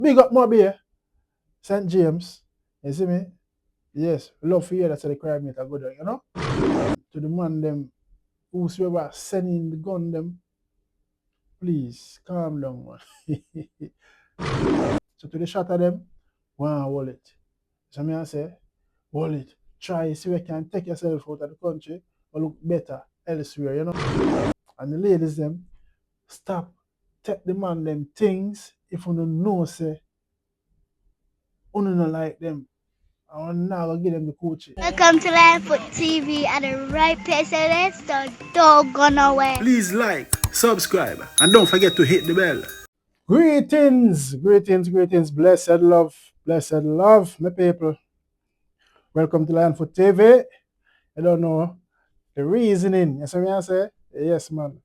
Big up Mobby, St. James. You see me? Yes, love for you, that's the crime meter go down, you know? To the man them whosoever sending the gun them, please calm down, man. So to the shot of them, one hold it. So me I say, hold it. Try see if you can take yourself out of the country or look better elsewhere, you know? And the ladies them, stop, take the man them things if you don't know say you don't like them. I now gonna give them the coaching. Welcome to Linefoot TV at the right place and let's the dog gone away. Please like, subscribe, and don't forget to hit the bell. Greetings, greetings, greetings, blessed love, my people. Welcome to Linefoot TV. I don't know the reasoning. Yes, I say? Yes, man.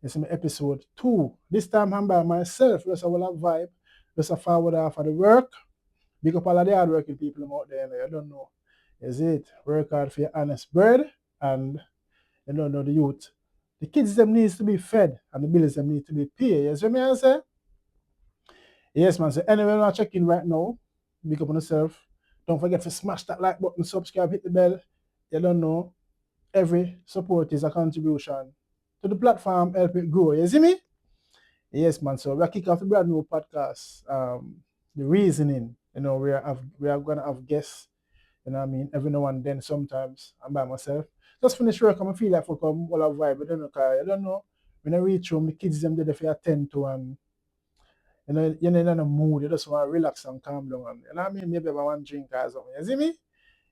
It's in episode 2. This time I'm by myself. Just a will vibe. Just a forward off of the work. Big up all of the hardworking people out there. I don't know. Is it? Work hard for your honest bread. And you don't know the youth. The kids them needs to be fed and the bills them need to be paid. Yes, what I say? Yes, man. So anyway, I'm checking right now. Big up on yourself. Don't forget to smash that like button, subscribe, hit the bell. You don't know. Every support is a contribution to the platform, help it grow. You see me? Yes, man. So we're kicking off the brand new podcast. The reasoning, you know, we are gonna have guests, you know what I mean, every now and then sometimes I'm by myself. Just finish work, I feel like for come all a vibe. I don't know. When I reach home, the kids them there for attend to and you're in a mood, you just want to relax and calm down. And you know what I mean? Maybe I want to drink or something. You see me?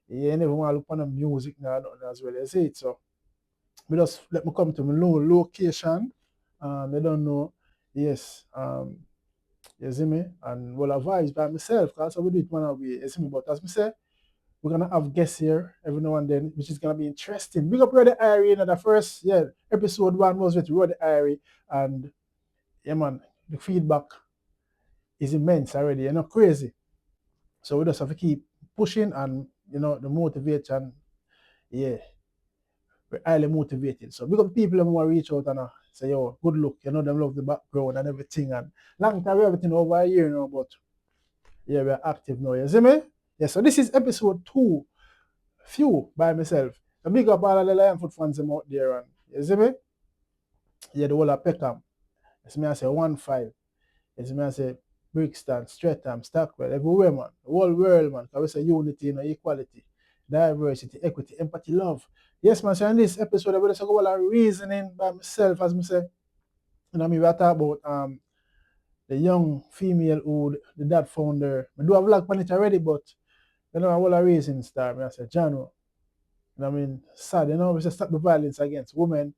Yeah, you never want to look on the music now as well. You see it? So we just let me come to my location. I don't know. Yes. You see me? And well, I vibes by myself because I will do it one way. You see me? But as I say, we're gonna have guests here every now and then, which is gonna be interesting. Big up Roddy Irie, you know, the first episode 1 was with Roddy Irie, and yeah man, the feedback is immense already, you know, crazy. So we just have to keep pushing and you know the motivation, yeah, we're highly motivated. So big up people who want to reach out and say, yo, good look, you know, them love the background and everything. And long time everything over a year now, but yeah, we're active now. You see me? Yeah, so this is episode 2, few by myself. So big up all of the Lion fans them out there. And you see me? Yeah, the whole of Peckham. You see me, I say 1-5. You see me, I say Brixton, Streatham, Stockwell, everywhere, man. The whole world, man. Because we say unity, you know, equality, diversity, equity, empathy, love. Yes, man. So in this episode, I will just go about reasoning by myself, as I say. You know, I mean, we are talking about the young female who the dad founder. I do have vlog on it already, but you know, I will reason star. I say, Jano. You know, I mean, sad. You know, we say stop the violence against women,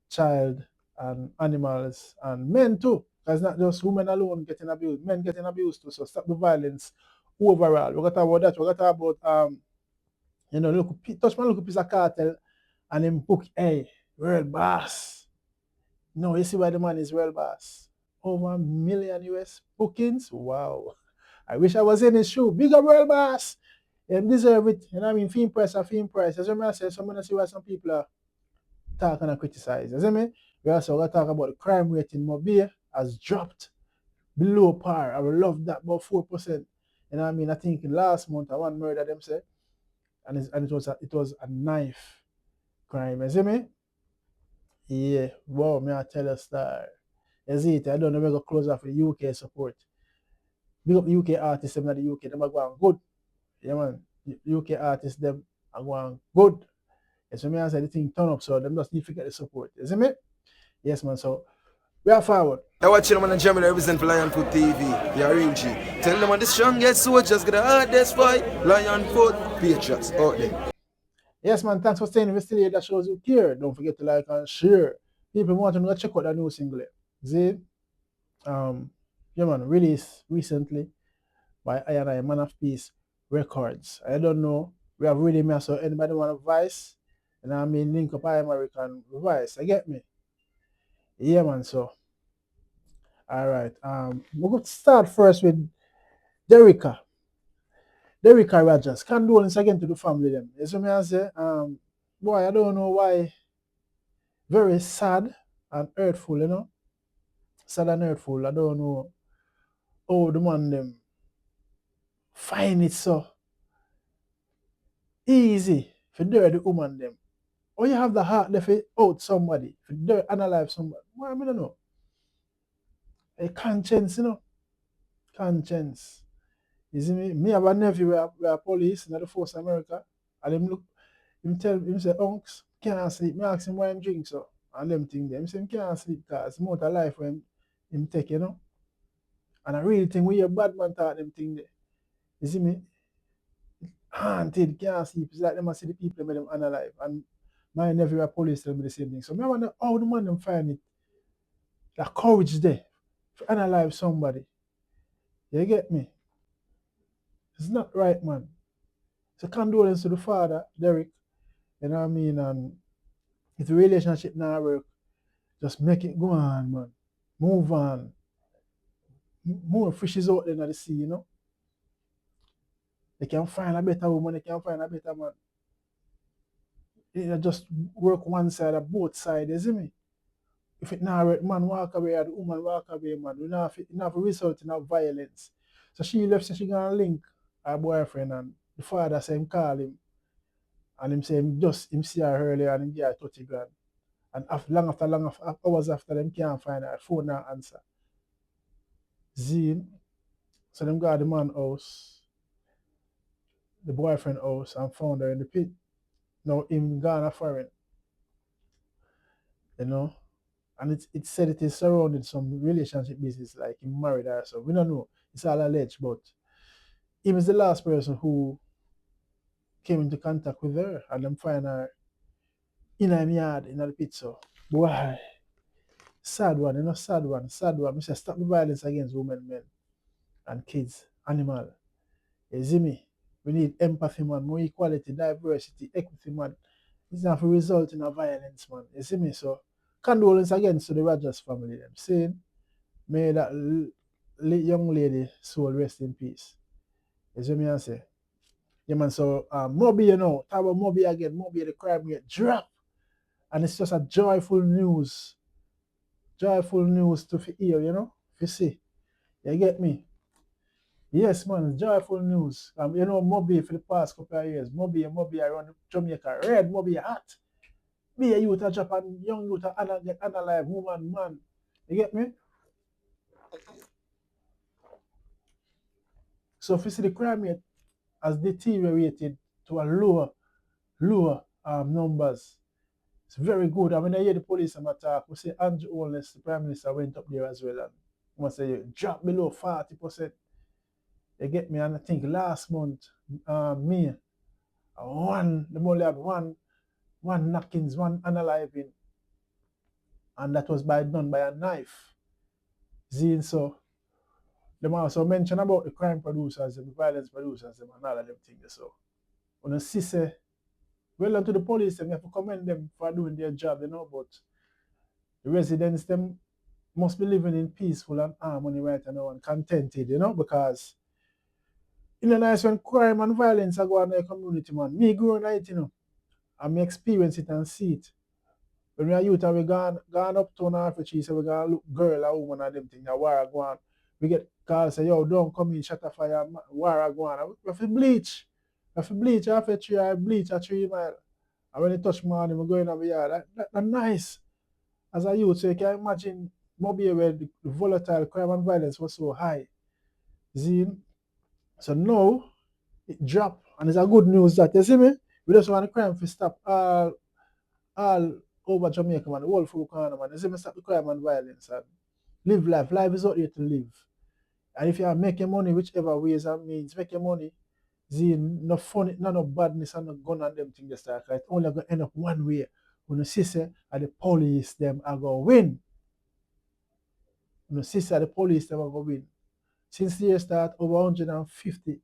child, and animals, and men too. Because it's not just women alone getting abused, men getting abused too. So stop the violence overall. We're gonna talk about that. We're gonna talk about you know, look, touch my little piece of cartel and him book, hey, world boss. No, you see why the man is world boss. Over a million US bookings. Wow. I wish I was in his shoe. Bigger world boss. Him deserve it. You know what I mean? Film price or film price. As I say, I'm gonna see why some people are talking and criticize. You see me? We also got to talk about the crime rate in Mobile has dropped below par. I would love that about 4%. You know what I mean? I think last month I one murder them say, and it was a knife crime. You see me? Yeah. Wow, me I tell you star. You see it? I don't know we go close off with UK support. Big up UK artists them in the UK, them are going good. Yeah man. UK artists them are going good. You see me? I say the thing turn up, so them just need to get the support. You see me? Yes man. So we are forward. I watch them on the Germany represent for Lionfoot TV. You're real G. Tell them on the strongest soldiers got the hardest fight. Lionfoot Patriots out there. Yes, man. Thanks for staying. If you still here, that shows you care. Don't forget to like and share. People want to know, check out that new single. See? Yeah, man. Released recently by I Man of Peace Records. I don't know. We have really made so anybody want a voice? And I mean, link up American voice. I get me? Yeah, man. So, all right. We're going to start first with Derikka Rodgers. Condolence again to the family. Them. You see me? I say, boy, I don't know why. Very sad and hurtful, you know. Sad and hurtful. I don't know oh the man them find it so easy for the woman them. Or you have the heart left it out somebody, for analyze somebody. Well, I mean, I don't know. A conscience, you know. Conscience. You see me? Me have a nephew where police in the force America. And him look, him say, Unks, can't sleep. Me ask him why him drink so. And them thing there. Him say him can't sleep because him out of life when him take, you know. And I really think we a bad man talk them thing there. You see me? Haunted, can't sleep. It's like them see the people make them unalive. And my nephew a police tell me the same thing. So I wonder how the man them find it. The courage there to analyze somebody. You get me? It's not right, man. So condolence to the father, Derek. You know what I mean? And if the relationship not work, just make it go on, man. Move on. More fishes out there in the sea, you know? They can find a better woman, they can find a better man. You just work one side or both sides, you see me? If it not work, man walk away or the woman walk away, man. We not result in violence. So she left, so she gonna link her boyfriend, and the father say him call him and him say him see her earlier and him give her 30 grand. And long after hours after them can't find her phone not answer. Zine. So them got the man house, the boyfriend house, and found her in the pit. Now him gone a foreign. You know? And it said it is surrounded some relationship business, like he married her. So we don't know. It's all alleged, but him is the last person who came into contact with her and them find her in her yard in the pit. So boy, sad one, you know, sad one, sad one. We say stop the violence against women, men, and kids, animal. You see me? We need empathy, man, more equality, diversity, equity, man. It's not for result in a violence, man. You see me? So condolence again to the Rodgers family. Them saying, may that young lady soul rest in peace. You see me? I say, yeah, man. So Moby, you know, talk about Moby again. Moby, the crime rate drop, and it's just a joyful news to hear, you know, you see. You get me? Yes, man, it's joyful news. You know, Moby for the past couple of years, Moby around Jamaica, red Moby hot. Be a youth a drop and young youth a get unalive, woman, man. You get me? So if you see the crime rate has deteriorated to a lower numbers, it's very good. I mean, I hear the police and attack. We say Andrew Holness, the Prime Minister, went up there as well, and we say drop below 40%. You get me? And I think last month, me, they only had one knockings, one unaliving, and that was done by a knife. Zine, so them also mention about the crime producers, the violence producers, and all of them things. So when you see say, well done to the police, them, you have to commend them for doing their job, you know, but the residents, them must be living in peaceful and harmony right now and contented, you know, because you know, nice when crime and violence are going on in the community, man. Me growing up, you know, and me experience it and see it. When we are youth and we gone up to an Africa, so we gonna look girl or woman and them things, a war go on. We get calls say, yo, don't come in, shut a fire, war go on. We have to bleach. We have to bleach after 3 I bleach at 3 mile. And when you touch morning, we go in over here. That's nice. As a youth, so you can imagine maybe where the volatile crime and violence was so high. Zine. So now it dropped, and it's a good news that you see me. We just want the crime to stop all over Jamaica, man, the whole full corner, man. You see me stop the crime and violence and live life. Life is out here to live. And if you are making money, whichever ways and means, make your money. See, no funny, no badness and no gun and them things just like it's only gonna end up one way. When you see say the police them are gonna win. When you see say the police them are gonna win. Since the year start, over 150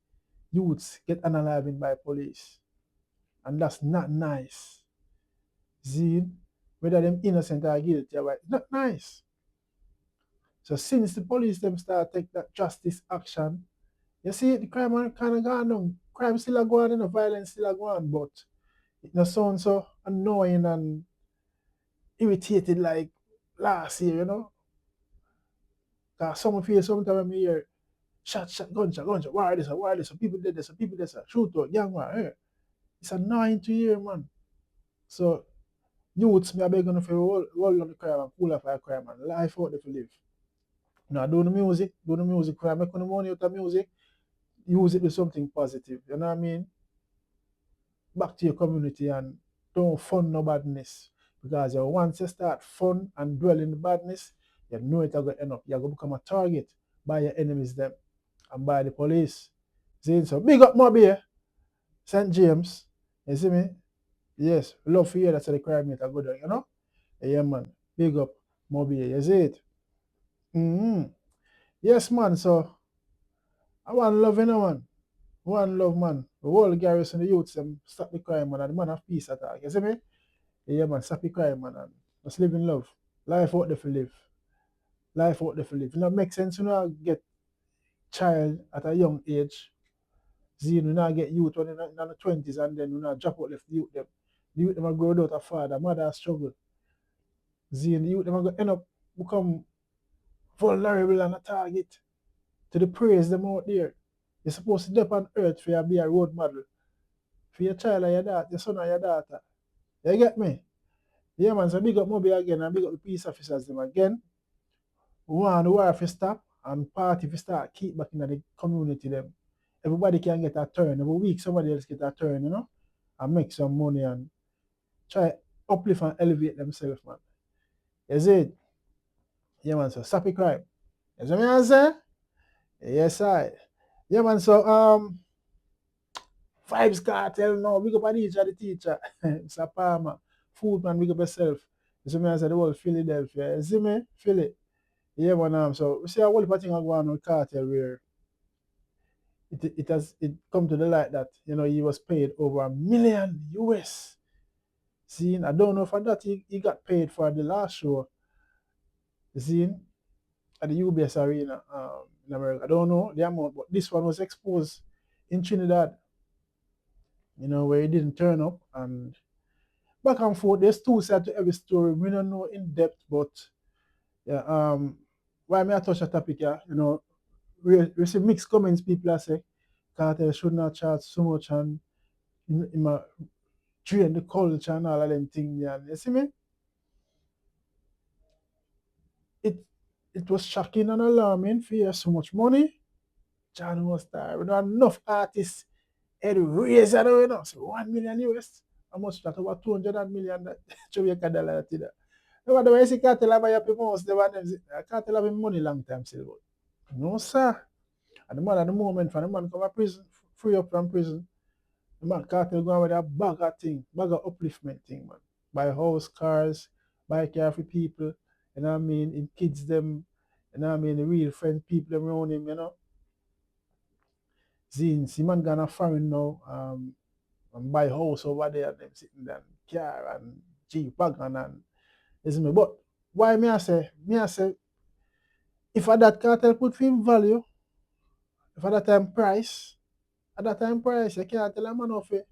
youths get unalived by police. And that's not nice. See, whether them innocent or guilty, right? Not nice. So since the police them start take that justice action, you see the crime kind of gone on. Crime still going on, the violence still going on, but it not sound so annoying and irritated like last year, you know. Cause some feel sometimes when me hear Shot, gunshot, why this, people did this, people did this, shoot out, young man, hey. It's annoying to hear, man. So, youths, me, I beg you to roll on the crime and pull off a crime, man. Life out there to live. Now, do the music, crime, make the money out of music, use it to something positive, you know what I mean? Back to your community and don't fund no badness. Because once you start fun and dwell in the badness, you know it's going to end up. You're going to become a target by your enemies them and by the police. See, so big up Mobby, St. James. You see me? Yes, love for you. That's the crime rate I go down, you know? Yeah, man. Big up Mobby. You see it? Mm-hmm. Yes, man. So I want love, you know, man. One love, man. The whole garrison, the youths, them stop the crime, man. And the man of peace attack. You see me? Yeah, man. Stop the crime, man. And let's live in love. Life out there for live. Life out there for live. You know, make sense, you know, get child at a young age. See, you know, get youth when in the 20s and then you know, drop out left the youth them. The youth them are grow out a father, mother struggle. See, the youth them are going to end up become vulnerable and a target to the praise them out there. You're supposed to step on earth for you be a role model for your child or your daughter, your son or your daughter. You get me? Yeah, man. So big up Moby again and big up the peace officers them again. We want the war to stop and party to start keep back in the community them. Everybody can get a turn. Every week somebody else get a turn, you know, and make some money and try uplift and elevate themselves, man. Is it? Yeah, man. So sappy crime. Is what I say? Yes, I. Yeah, man. So Vybz Kartel now. Big up a teacher, the teacher. Mr. Palmer. Food man, big up yourself. You see me, I said the whole Philadelphia. You see me? Philly. Yeah, man. So we see a whole thing going on with Cartel where it come to the light that you know he was paid over $1 million US. See, I don't know for that he got paid for the last show. See, at the UBS Arena in America. I don't know the amount, but this one was exposed in Trinidad. You know where he didn't turn up and back and forth. There's two sides to every story. We don't know in depth, but yeah. Why may I touch a topic here? You know, we see mixed comments. People are say Cartel should not charge so much and in my train the culture and all of them things. Yeah, you see me? It was shocking and alarming for you so much money. John was there. We don't have enough artists had raised it, you know. So 1 million US. How much that over 200 million that Jamaica dollar to that. No, the way you see Cartel buy up most the one them Cartel have money long time still. No, sir. And the man at the moment, for the man come to prison, free up from prison, the man Cartel going with a bag of thing, bag of upliftment thing, man. Buy house, cars, buy car for people, you know what I mean? In kids them, you know what I mean? The real friends, people around him, you know. See man gonna foreign now, and buy house over there, and them sitting there, car and Jeep wagon and listen me. But why me I say, if at that Cartel put him value, if at that time price, you can't tell a man off it.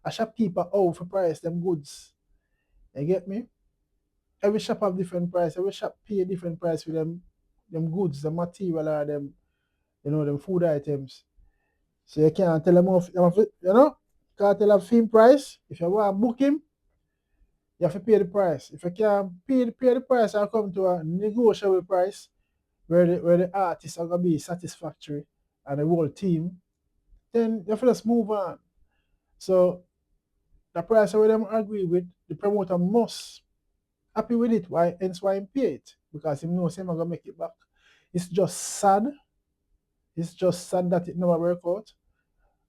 A shopkeeper out for price them goods. You get me? Every shop have different price. Every shop pay a different price for them goods, the material or them, you know, them food items. So you can't tell them off, you know, can't tell a theme price. If you want to book him, you have to pay the price. If you can't pay the price and come to a negotiable price where the artists are gonna be satisfactory and the whole team, then you have to just move on. So the price where them agree with, the promoter must happy with it. Why? Hence why he pay it. Because he knows him gonna make it back. It's just sad. It's just sad that it never work out.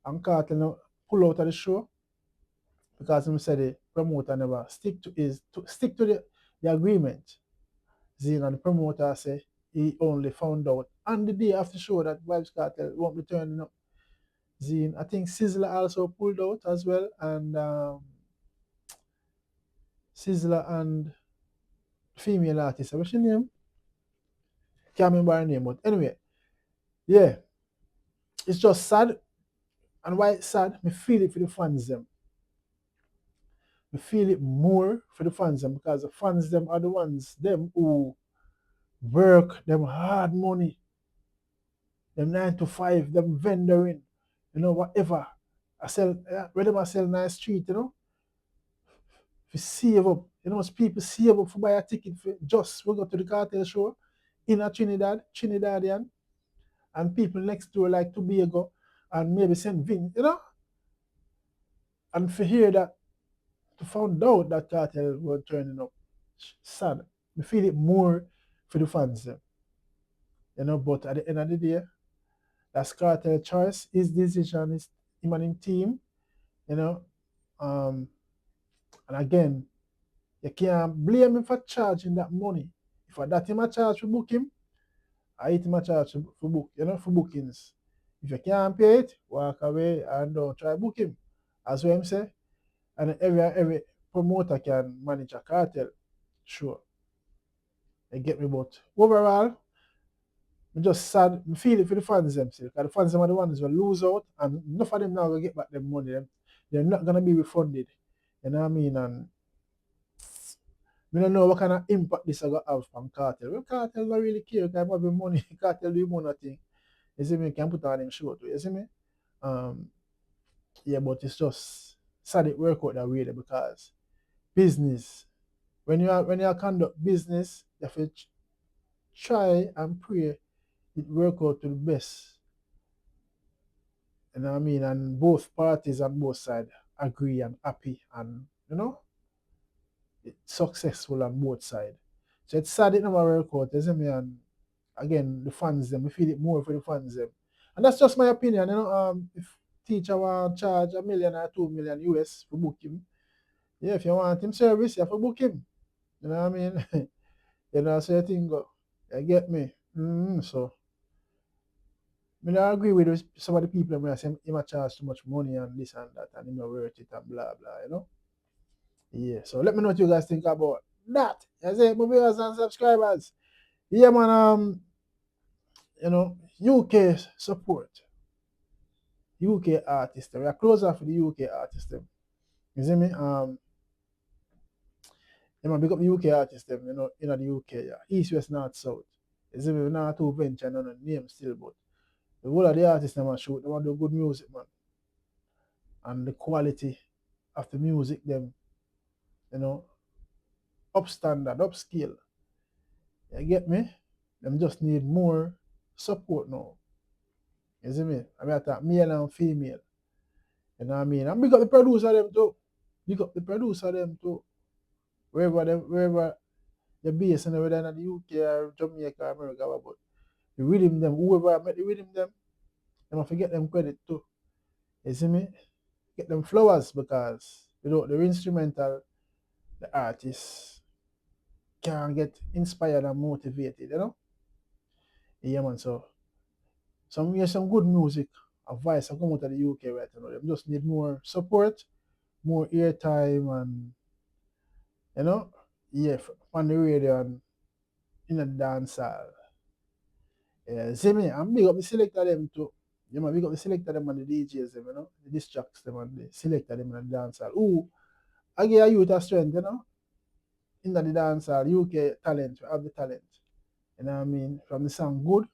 And Cartel now pull out of the show because him said the promoter never stick to the agreement. Zine and the promoter say he only found out on the day after the show that Vybz Kartel won't be turning up. Zine, I think Sizzler also pulled out as well, and Sizzler and female artist. What's your name? Can't remember her name, but anyway, yeah, it's just sad. And why it's sad? Me feel it for the fans them. Me feel it more for the fans them because the fans them are the ones them who work them hard money them 9 to 5, them vendoring, whatever. I sell, whether I sell nice street, if save up, most people save up for buy a ticket for just we go to the cartel show in a Trinidadian, and people next door like Tobago and maybe St. Vin, and for hear that, to find out that cartel were turning up, sad. We feel it more for the fans, but at the end of the day, that's cartel choice, his decision, is him and his team, you know. And again, you can't blame him for charging that money. If I that him a charge for book him, I hit him a charge for book, for bookings. If you can't pay it, walk away and don't try book him. As what I'm say. And every promoter can manage a cartel. Sure. You get me, but overall, I'm just sad. I feel it for the fans themselves. Because the fans them are the ones who lose out, and enough of them now will get back their money. They're not gonna be refunded. You know what I mean? And we don't know what kind of impact this is going to have from cartel. Well, cartel don't really care because having money, cartel do more nothing. You see me, can put on them show too. You see me? Yeah, but it's just sad it work out that way because business. When you conduct business, you have to try and pray it work out to the best. You know what I mean? And both parties on both sides agree and happy and it's successful on both sides. So it's sad it never work out, you see me? And again, the fans them, we feel it more for the fans them. And that's just my opinion, if teacher want charge $1 million or $2 million US for book him, yeah, if you want him service, you have to book him. You know what I mean? So you think go. You get me? So I don't agree with some of the people who say he might charge too much money and this and that and he not worth it and blah blah, Yeah. So let me know what you guys think about that. I say my viewers and subscribers. Yeah man, UK support. UK artists. We are closer for the UK artists. You see me? Big up the UK artists, in the UK, yeah. East, West, North, South. You see me? We're not too venture, no name still, but the whole of the artists them shoot, they want to do good music, man. And the quality of the music, them, up standard, upscale. You get me? Them just need more support now. You see me? I mean, I talk male and female. You know what I mean? And big up the producer them too. Big up the producer them too. Wherever the base and whether in the UK or Jamaica or America, but the rhythm them, whoever met the rhythm them, they must forget them credit too. You see me? Get them flowers because without the instrumental, the artists can get inspired and motivated, Yeah man, so some good music, advice I come out of the UK right now. They just need more support, more airtime and on the radio and in a dancehall. Yeah, see me, I'm big up the selector them too. Big up the selector them and the DJs them, the disc jocks them and the selector them and the dancehall. Ooh, I give a youth a strength, in the dancehall, UK talent, we have the talent. You know what I mean? From the song good,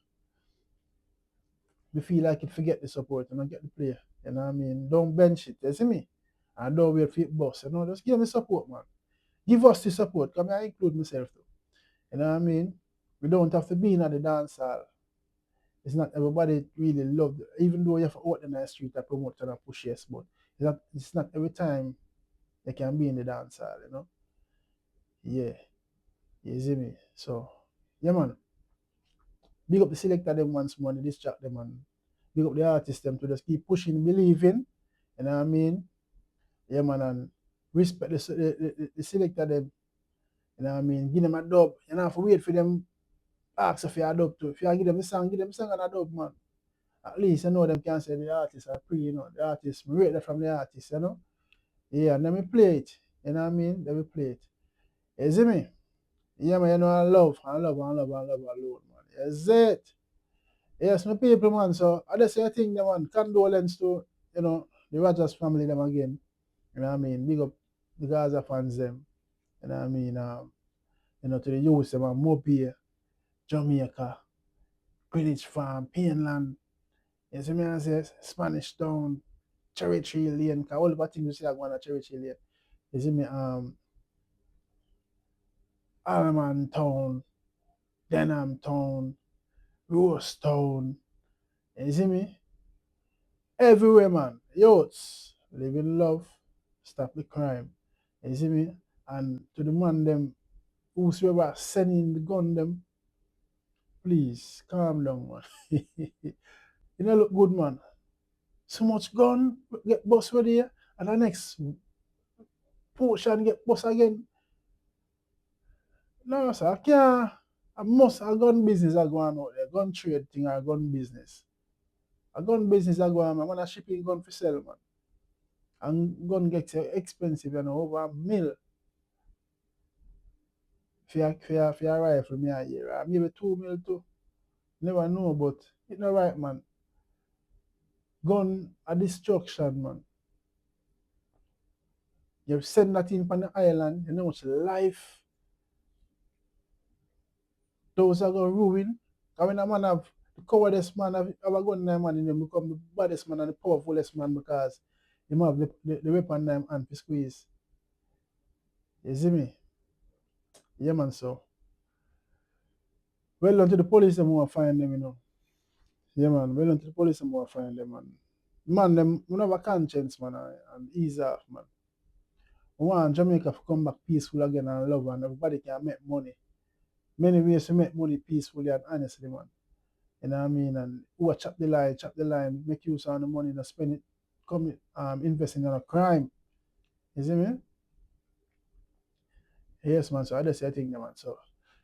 we feel like it forget the support and not get the play. You know what I mean? Don't bench it, you see me? And don't wait for it boss, just give me support, man. Give us the support, come I include myself too. You know what I mean? We don't have to be in the dancehall. It's not everybody really love it. Even though you have to out in the street to promote and push yes, but it's not every time they can be in the dancehall, Yeah. You see me? So yeah man. Big up the selector them once more, the distract them and big up the artists them to just keep pushing, believing, you know what I mean? Yeah man, and respect the selector them, you know what I mean? Give them a dub. You don't have to wait for them ask if you a dub too. If you give them a song and a dub, man. At least them can say the artist are free, the artist, we rate that from the artist, Yeah, and then we play it. You know what I mean? Then we play it. You see me? Yeah, man, I love alone, man. Is it? Yes, my people, man. So I just say I think them man, condolence to, the Rodgers family them again. You know what I mean? Big up the Gaza fans them. You know what I mean? To the youth them and Mopey, Jamaica. Greenwich Farm, Painland, you see me I say Spanish Town, Cherry Tree Lane, cause all the things you see are going to Cherry Tree Lane. You see me Alman Town, Denham Town, Rose Town, you see me? Everywhere man. Youths, live in love, stop the crime. You see me? And to the man them whosoever sending the gun them, please calm down man. You know look good man. So much gun get bust ready here, and the next portion get bust again. No sir, I can't. I must a gun business are going out there. Gun trade thing or gun business. A gun business are going on. I'm gonna shipping gun for sell man. And gun gets expensive, you know, over a mil for your rifle me a year. Maybe 2 mil too. Never know, but it's not right man. Gun a destruction man. You send that in on the island, you know how much life those are gonna ruin. And when a man have the cowardice man have a gun in them man in them become the baddest man and the powerfulest man because him have the weapon in them and to squeeze. You see me? Yeah man so. Well done to the police them who find them, you know. Yeah man, well done to the police them who find them man. Man them we have a conscience man and ease off man. We want Jamaica to come back peaceful again and love and everybody can make money. Many ways to make money peacefully and honestly man. You know what I mean? And who chop the line, make use of the money and spend it, come investing in a crime. You see me? Yes, man. So I just say I think, man. So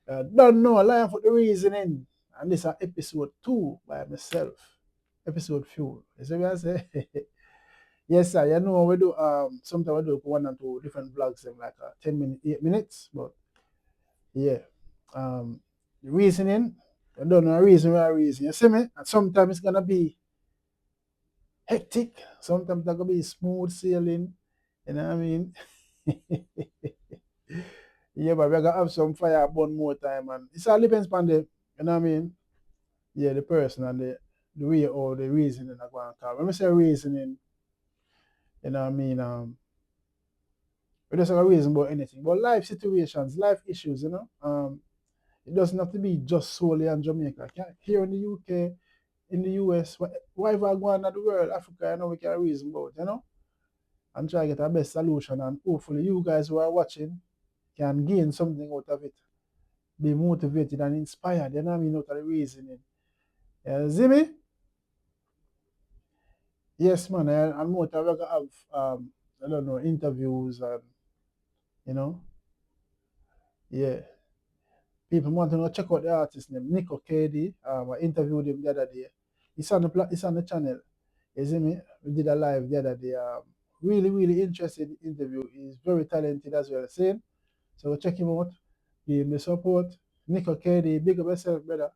don't know, line for the reasoning. And this is episode 2 by myself. Episode few. You see what I say? Yes, sir. You know we do sometimes we do 1 and 2 different vlogs in like 10 minutes, 8 minutes. But yeah. The reasoning, I don't know a reason why reason. You see me? And sometimes it's gonna be hectic. Sometimes that could be smooth sailing. You know what I mean? Yeah, but we're gonna have some fire burn more time and it's all depends on the, you know what I mean? Yeah, the person and the way or the reasoning I go and call. When we say reasoning, you know what I mean, we just have a reason about anything. But life situations, life issues, you know. It doesn't have to be just solely on Jamaica. Here in the UK, in the US, whatever going on in the world, Africa, you know, we can reason about, you know, and try to get a best solution. And hopefully, you guys who are watching can gain something out of it, be motivated and inspired, you know what I mean, out of the reasoning. You see me? Yes, man, and more time we're gonna have, I don't know, interviews and, you know, yeah. People want to know, check out the artist name, Nico KD. I interviewed him the other day. It's on the channel. You see me? We did a live the other day. Really, really interesting interview. He's very talented as well. Same. So check him out. Give him the support. Nico KD, big up yourself, brother.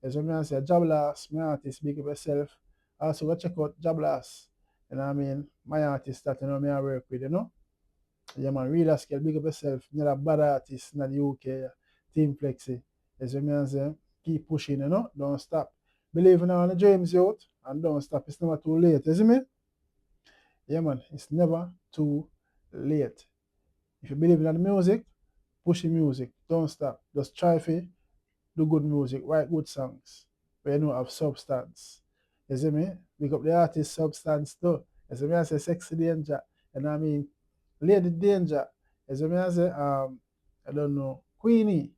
As I say, Jablas, my artist, big up yourself. Also go check out Jablas. You know what I mean? My artist that you know me I work with, you know. Yeah man, real scale, big up yourself. You're a bad artist in the UK. Team Flexi. As I say, keep pushing, you know, don't stop. Believe in all the dreams youth and don't stop. It's never too late, you see me? Yeah man, it's never too late. If you believe in the music, push the music. Don't stop. Just try to do good music, write good songs. Where you know have substance. You see me? Pick up the artist substance too. You see me I say sexy danger. You know what I mean? Lady danger. You see me I say I don't know, Queenie.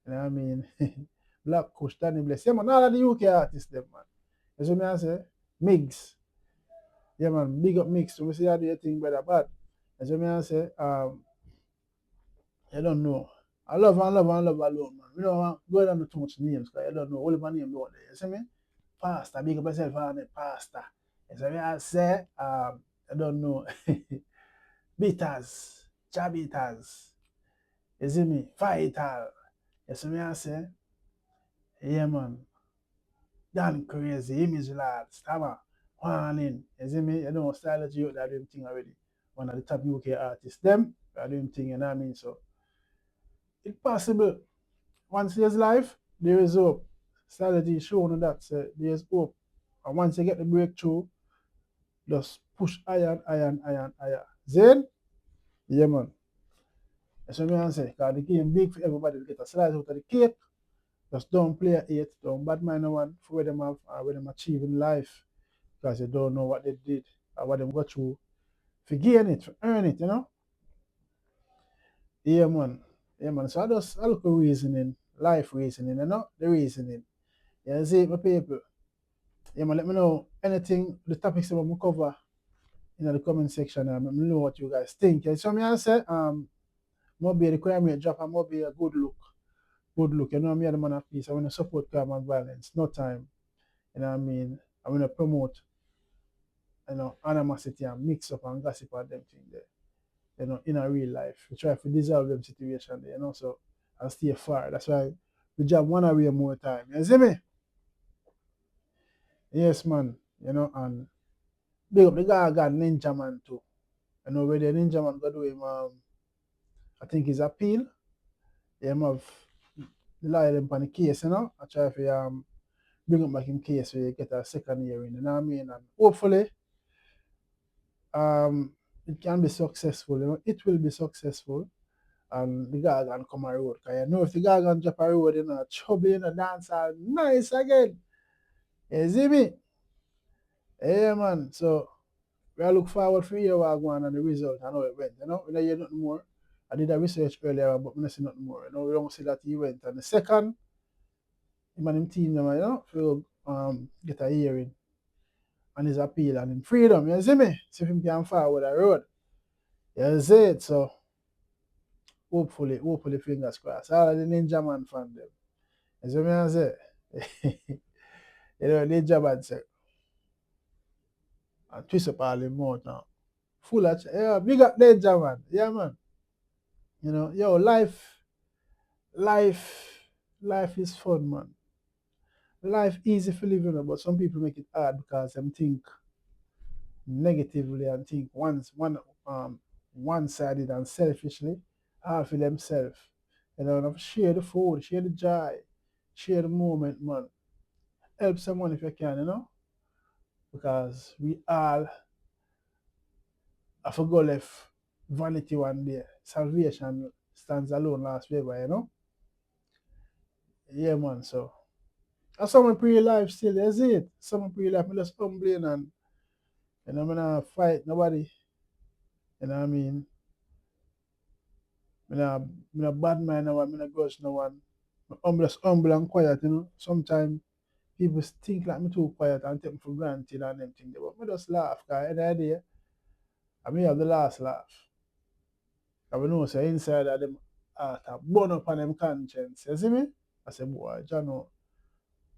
You know what I mean? Black Kush, Danny Bless. Yeah man, all of the UK artists them man. You see me I say? Migs. Yeah man, big up Mix. So we see how do you think better bad. You see me I say I don't know. I love and love and love alone, man. We don't want go down to too much names because I don't know. All of my name out there. You see me? Pastor, big up yourself on it, Pastor. You see me? I say, I don't know. Beaters, Chabitas. You see me? Fighter. You see me? I say, yeah, man. Dan crazy, image lad, stammer, warning. You see me? You know, style that you are doing thing already. One of the top UK artists, them are doing thing, you know what I mean? So, it's possible. Once there's life, there is hope. strategy showing that there's hope. And once you get the breakthrough, just push iron, iron, iron, iron. Then, yeah, man. That's what I say. Because the game big for everybody to get a slice out of the cake. Just don't play at 8, don't bad mind no one for what them have or what them achieve in life. Because you don't know what they did or what them go through. For gain it, for earn it, you know? Yeah, man. Yeah, man. So I look at reasoning, life reasoning, you know? The reasoning. Yeah, see, my people. Yeah, man, let me know anything, the topics that we cover in the comment section. Let me know what you guys think. Yeah, so I say, maybe the crime rate drop and maybe a good look. Good look. You know, me the man of peace. I want to support crime and violence. No time. You know what I mean? I want to promote, animosity and mix up and gossip and them thing there. In a real life. We try to dissolve them situation there, so I stay far. That's why we jam one away more time. You see me? Yes, man. And big up the guy got Ninja Man too. Where the Ninja Man got do him, I think his appeal. Him have the lawyer them on the case, I try to bring up back in case where you get a second hearing, you know what I mean? And hopefully it can be successful, it will be successful. And the guy can come a road. Because if the guy can drop a road, trouble in the dance are nice again. You see me? Yeah, man. So we look forward for you what going and the result and how it went. We don't hear nothing more. I did a research earlier, but we don't see nothing more. We don't see that he went. And the second, him and him team them, for get a hearing and his appeal and in freedom. You see me? See if him can forward a road. You see it? So hopefully, fingers crossed. All of the Ninja Man fan them. You see me I say? Ninja Man say, I twist up all the mouth now. Full of, yeah, big up Ninja Man. Yeah, man. Life is fun, man. Life easy for living, but some people make it hard because them think negatively and think one-sided and selfishly, all for themselves. Share the food, share the joy, share the moment, man. Help someone if you can, because we all have to go left vanity one day. Salvation stands alone last forever. Yeah, man. So that's some pre life still, is it? Some pre life, me just humbling and I'm not fight nobody. You know what I mean? Me not bad mind no one, me not grudge no one. I'm just humble and quiet. Sometimes people think like me too quiet and take me for granted and them things. But me just laugh, because at the end of the day, I may have the last laugh. I know say inside of them heart a burn up on them conscience. You see me? I say, boy, Jano,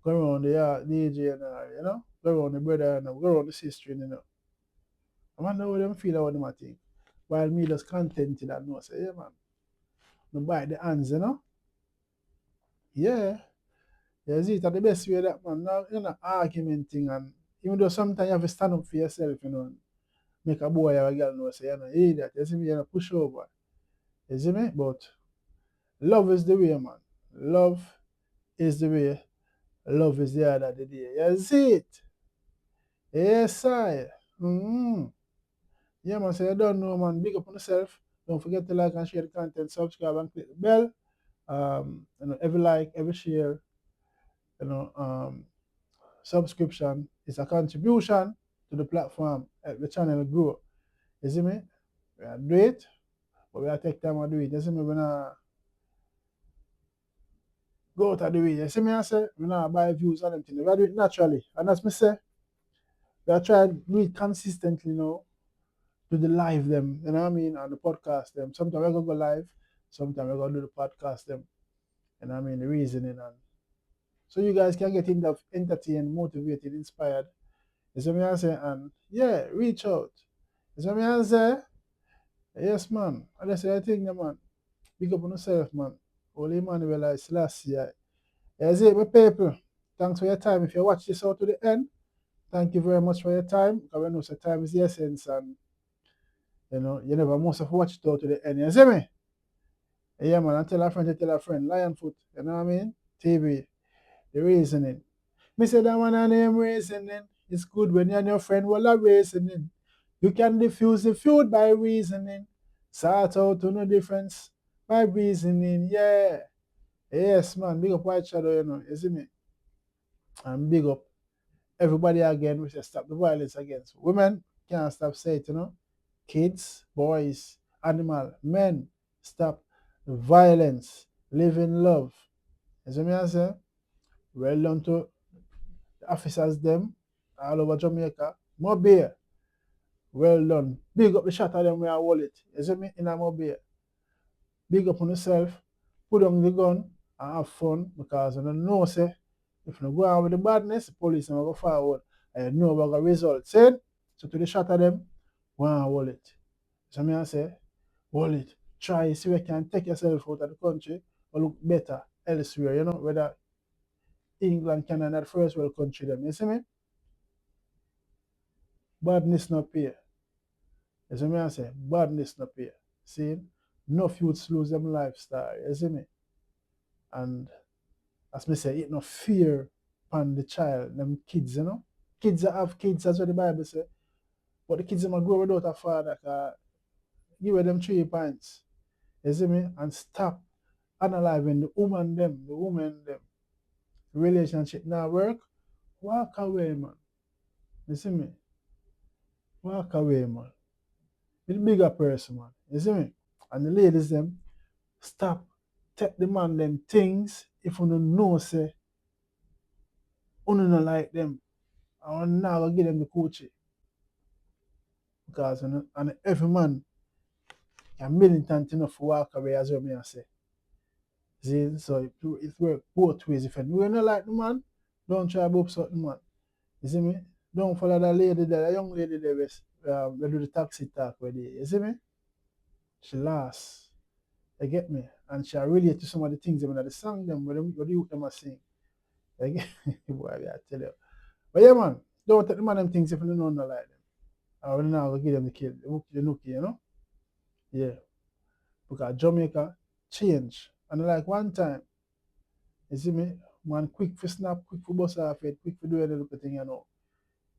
go around the DJ and go around the brother and go around the sister, I wonder how them feel about them I think. While me just contented and know say, yeah man, no bite the hands. Yeah. You see it at the best way that man, no argument thing, and even though sometimes you have to stand up for yourself, and make a boy or a girl know say you're not idiot. You see me, you're push over. You see me? But love is the way, man. Love is the way. Love is the other day. You see it? Yes, I. Yeah, man. So you don't know, man. Big up on yourself. Don't forget to like and share the content, subscribe and click the bell. Every like, every share, subscription is a contribution to the platform, help the channel grow. You see me? We do it, but we take time to do it. You see me? We're not go out of the way. You see me? I say, we not buy views and everything. We do it naturally. And as me say, we try to do it consistently, do the live them, you know what I mean, and the podcast them. Sometimes we're gonna go live, sometimes we're gonna do the podcast them. You know what I mean, the reasoning and so you guys can get entertained, motivated, inspired. You see me I say, and yeah, reach out. You see me I say, yes man. And that's the thing, man. Big up on yourself, man. Holy Emmanuel I Selassie. Yes, my people. Thanks for your time. If you watch this out to the end, thank you very much for your time. Because we know so time is the essence and you never must have watched it out to the end. You see me? Yeah, man. And tell a friend to tell a friend. Lionfoot, you know what I mean? TV. The reasoning. Me say that one and name reasoning. It's good when you and your friend will have reasoning. You can diffuse the feud by reasoning. Sort out to no difference by reasoning. Yeah. Yes, man. Big up White Shadow, you see me? And big up everybody again. We should stop the violence against women. Can't stop saying it. Kids, boys, animal, men, stop the violence. Live in love. You see me I say? Well done to the officers them all over Jamaica. More beer. Well done. Big up the shot of them with a wallet. You see me? In a more beer. Big up on yourself. Put on the gun and have fun because you don't know say if you go on with the badness, the police will go forward and you know about the result. Said so to the shot of them, one wallet. So me I say, wallet. Try see if you can take yourself out of the country or look better elsewhere, whether England, Canada, the first world country them. You see me? Badness not pay. You see me I say, badness not pay. See? No youths lose them lifestyle, you see me? And as me say, it no fear upon the child, them kids. Kids that have kids, that's what the Bible say. But the kids them a grow without a father, give them 3 points. You see me? And stop analyzing the woman them, relationship now work. Walk away, man. You see me? Walk away, man. Be the bigger person, man. You see me? And the ladies them, stop. Take the man them things if you don't know say you don't like them. I want now go give them the coochie. Because and every man can militant enough to walk away as well me I say. See, so it works both ways. If you don't like the man, don't try to boop something man. You see me? Don't follow that lady there, that young lady there we do the taxi talk with you. You see me? She lost. You get me? And she relate to some of the things them in the song them what the youth them are sing. You get boy, I tell you. But yeah man, don't take the man them things if you don't know like them. I will now give them the kill, the nookie. Yeah. Because Jamaica change. And like one time, you see me, man quick for snap, quick for bust off it, quick for do any little thing.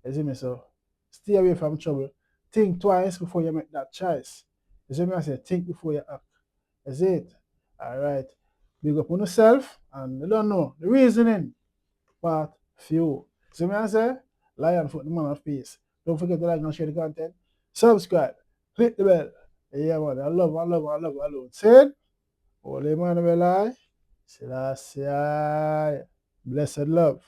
You see me? So stay away from trouble. Think twice before you make that choice. You see me? I say think before you act. That's it. Alright. Big up on yourself and you don't know. The reasoning part few. See me I say? Lion foot the man of peace. Don't forget to like and share the content. Subscribe. Click the bell. Yeah man. I love. Said Holy Manuel I. Selassie. Blessed love.